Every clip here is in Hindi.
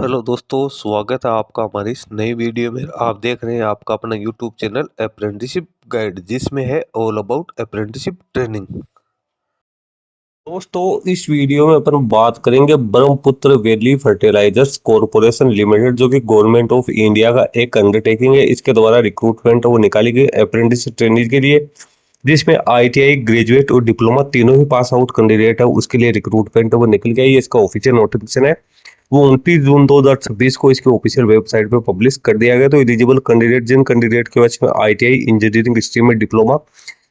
हेलो दोस्तों, स्वागत है आपका हमारी इस नई वीडियो में। आप देख रहे हैं आपका अपना यूट्यूब चैनल अप्रेंटिसशिप गाइड, जिसमें है ऑल अबाउट अप्रेंटिसशिप ट्रेनिंग। दोस्तों इस वीडियो में अपन बात करेंगे Brahmaputra valley fertilisers corporation limited, जो कि गवर्नमेंट ऑफ इंडिया का एक अंडरटेकिंग है। इसके द्वारा रिक्रूटमेंट वो निकाली गई अप्रेंटिस ट्रेनिंग के लिए, जिसमें आईटीआई ग्रेजुएट और डिप्लोमा तीनों ही पास आउट कैंडिडेट है, उसके लिए रिक्रूटमेंट वो निकल गया। ये इसका ऑफिशियल नोटिफिकेशन है, वो 29 जून 2026 को इसके ऑफिशियल वेबसाइट पे पब्लिश कर दिया गया। तो एलिजिबल कैंडिडेट, जिन कैंडिडेट के पास में आईटीआई इंजीनियरिंग स्ट्रीम में डिप्लोमा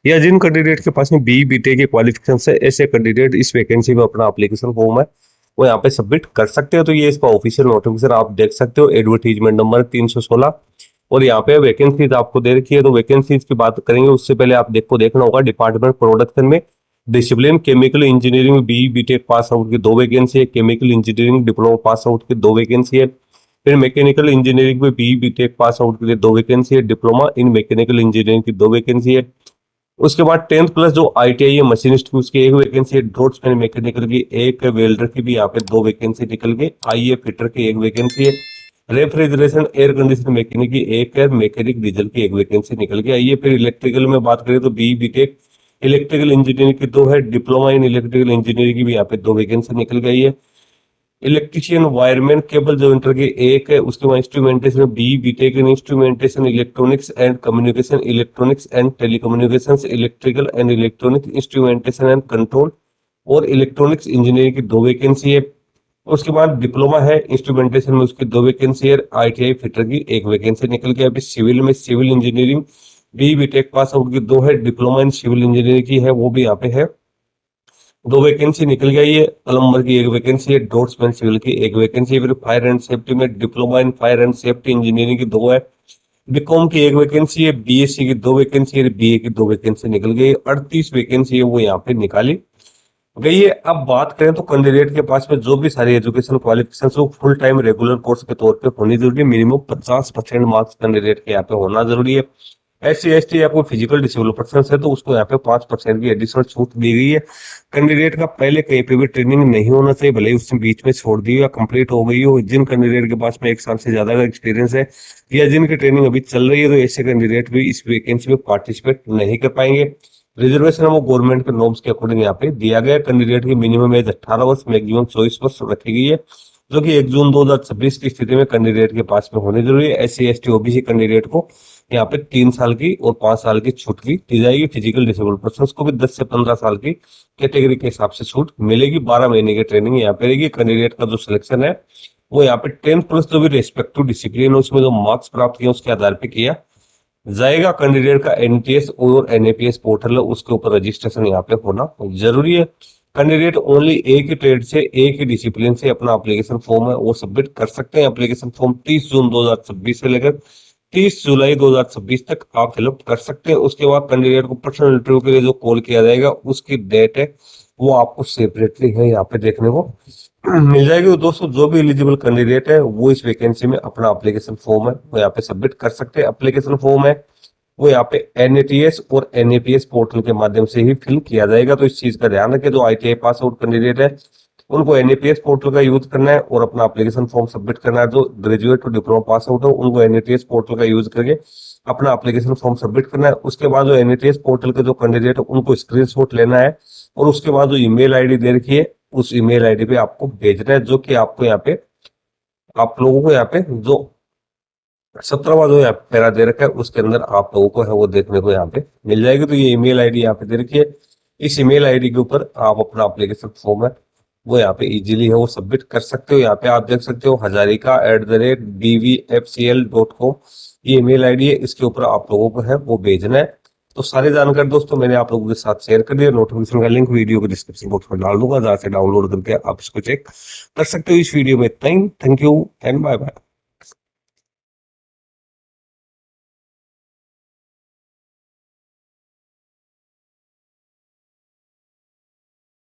या जिन कैंडिडेट के पास में बी बीटेक की क्वालिफिकेशन है, ऐसे कैंडिडेट इस वैकेंसी में अपना एप्लीकेशन फॉर्म है वो यहाँ पे सबमिट कर सकते हो। तो ये इसका ऑफिशियल नोटिफिकेशन आप देख सकते हो, एडवर्टीजमेंट नंबर 316, और यहाँ पे वैकेंसीज आपको दे रखी है। तो वैकेंसीज की बात करेंगे उससे पहले आप देखना होगा डिपार्टमेंट प्रोडक्शन में discipline chemical engineering B B Tech pass out की 2 वैकेंसी है, chemical engineering diploma pass out की 2 वैकेंसी है, फिर मैकेनिकल इंजीनियरिंग में बी बीटेक पास आउट के लिए 2 वैकेंसी है, डिप्लोमा इन मैकेनिकल इंजीनियरिंग की 2 वैकेंसी है। उसके बाद 10th प्लस जो आईटीआई है मशीनिस्ट की, उसकी 1 वैकेंसी है, ड्रॉट्समैन मैकेनिकल की 1, वेल्डर की भी यहाँ पे 2 वैकेंसी निकल गई, आईए फिटर की 1 वैकेंसी है, रेफ्रिजरेशन एयर कंडीशन मैकेनिक की 1 है, मैकेनिक डीजल की 1 वैकेंसी निकल गई। आइए फिर इलेक्ट्रिकल में बात करें तो बी बीटेक इलेक्ट्रिकल इंजीनियरिंग की 2 है, डिप्लोमा इन इलेक्ट्रिकल इंजीनियरिंग की भी यहाँ पे 2 वैकेंसी निकल गई है। इलेक्ट्रीशियन वायरमैन केबल जॉइंटर की 1 है, उसके बाद instrumentation B B Tech in instrumentation electronics and communication, electronics and telecommunications, electrical and electronic instrumentation and control और इलेक्ट्रॉनिक्स इंजीनियरिंग की 2 वैकेंसी है। उसके बाद डिप्लोमा है इंस्ट्रूमेंटेशन में, उसकी 2 वैकेंसी है, आईटीआई फिटर की 1 वैकेंसी निकल गई। अभी सिविल में civil engineering B B Tech pass out की 2 है, डिप्लोमा इन सिविल इंजीनियरिंग की है, वो भी यहाँ पे है, 2 वैकेंसी निकल गई है। प्लम्बर की 1 वैकेंसी है, ड्रॉट्समैन सिविल की 1 वैकेंसी है, फिर फायर एंड सेफ्टी में diploma in fire and safety engineering की 2 है, बीकॉम की 1 वैकेंसी है, बीएससी की 2 वैकेंसी है, बीए की 2 वैकेंसी निकल गई। 38 वैकेंसी है वो यहाँ पे निकाली गई है। अब बात करें तो कैंडिडेट के पास में जो भी सारी एजुकेशन क्वालिफिकेशन वो फुल टाइम रेगुलर कोर्स के तौर पे होनी जरूरी है। मिनिमम 50% मार्क्स कैंडिडेट के यहाँ पे होना जरूरी है। एससी एसटी या कोई फिजिकल डिसेबल पर्सन है तो उसको यहाँ पे 5% की एडिशनल छूट दी गई है। कैंडिडेट का पहले कहीं पे भी ट्रेनिंग नहीं होना चाहिए, भले ही उसने बीच में छोड़ दी या कंप्लीट हो गई हो। जिन कैंडिडेट के पास में 1 साल से ज्यादा का एक्सपीरियंस है या जिनकी ट्रेनिंग अभी चल रही है, तो ऐसे कैंडिडेट भी इस वैकेंसी में पार्टिसिपेट नहीं कर पाएंगे। रिजर्वेशन है वो गवर्नमेंट के नॉर्म्स के अकॉर्डिंग यहाँ पे दिया गया है। कैंडिडेट की मिनिमम एज 18 वर्ष, मैक्सिमम 24 वर्ष रखी गई है, जो कि 1 जून 2026 की स्थिति में कैंडिडेट के पास में होनी जरूरी है। एससी एसटी ओबीसी कैंडिडेट को यहाँ पे 3 साल की और 5 साल की छूट भी दी जाएगी। फिजिकल डिसेबल पर्सन को भी 10 से 15 साल की कैटेगरी के हिसाब से छूट मिलेगी। 12 महीने की ट्रेनिंग यहाँ पे रहेगी। कैंडिडेट का जो सिलेक्शन है वो यहाँ पे 10 प्लस जो भी रेस्पेक्टिव डिसिप्लिन है उसमें जो मार्क्स प्राप्त किया उसके आधार पे किया जाएगा। कैंडिडेट का एनटीएस और एनएपीएस पोर्टल है उसके ऊपर रजिस्ट्रेशन यहाँ पे होना जरूरी है। कैंडिडेट ओनली एक ही ट्रेड से एक ही डिसिप्लिन से अपना एप्लीकेशन फॉर्म है वो सबमिट कर सकते हैं। एप्लीकेशन फॉर्म 30 जून 2026 से लेकर 30 जुलाई 2026 तक आप फिलअप कर सकते हैं। उसके बाद कैंडिडेट को पर्सनल इंटरव्यू के लिए जो कॉल किया जाएगा उसकी डेट है वो आपको सेपरेटली है यहाँ पे देखने को मिल जाएगी। तो दोस्तों जो भी एलिजिबल कैंडिडेट है वो इस वैकेंसी में अपना एप्लीकेशन फॉर्म है वो यहाँ पे सबमिट कर सकते हैं। एप्लीकेशन फॉर्म है वो यहाँ पे एनएटीएस और एनएपीएस पोर्टल के माध्यम से ही फिल किया जाएगा। तो इस चीज का ध्यान रखें, जो आईटीआई पास आउट कैंडिडेट है उनको एनएपीएस पोर्टल का यूज करना है और अपना एप्लीकेशन फॉर्म सबमिट करना है। जो ग्रेजुएट और डिप्लोमा पास आउट है उनको एनएटीएस पोर्टल का यूज करके अपना एप्लीकेशन फॉर्म सबमिट करना है। उसके बाद जो एनएटीएस पोर्टल के जो कैंडिडेट है उनको स्क्रीनशॉट लेना है और उसके बाद जो ईमेल आईडी दे रखी है उस ईमेल आईडी पे आपको भेजना है, जो कि आपको यहाँ पे आप लोगों को यहाँ पे जो 17वां जो यहाँ पैरा दे रखा है उसके अंदर आप लोगों को है वो देखने को यहाँ पे मिल जाएगी। तो ये ईमेल आईडी यहाँ पे दे रखी है, इस ईमेल आईडी के ऊपर आप अपना एप्लीकेशन फॉर्म है वो यहाँ पे इजीली है वो सबमिट कर सकते हो। यहाँ पे आप देख सकते हो hazarika@bvfcl.com ये ईमेल आईडी है, इसके ऊपर आप लोगों को है वो भेजना है। तो सारी जानकारी दोस्तों मैंने आप लोगों के साथ शेयर कर दिया। नोटिफिकेशन का लिंक वीडियो के डिस्क्रिप्शन बॉक्स में डाल दूंगा, जहाँ से डाउनलोड करके आप इसको चेक कर सकते हो। इस वीडियो में thank you and bye bye.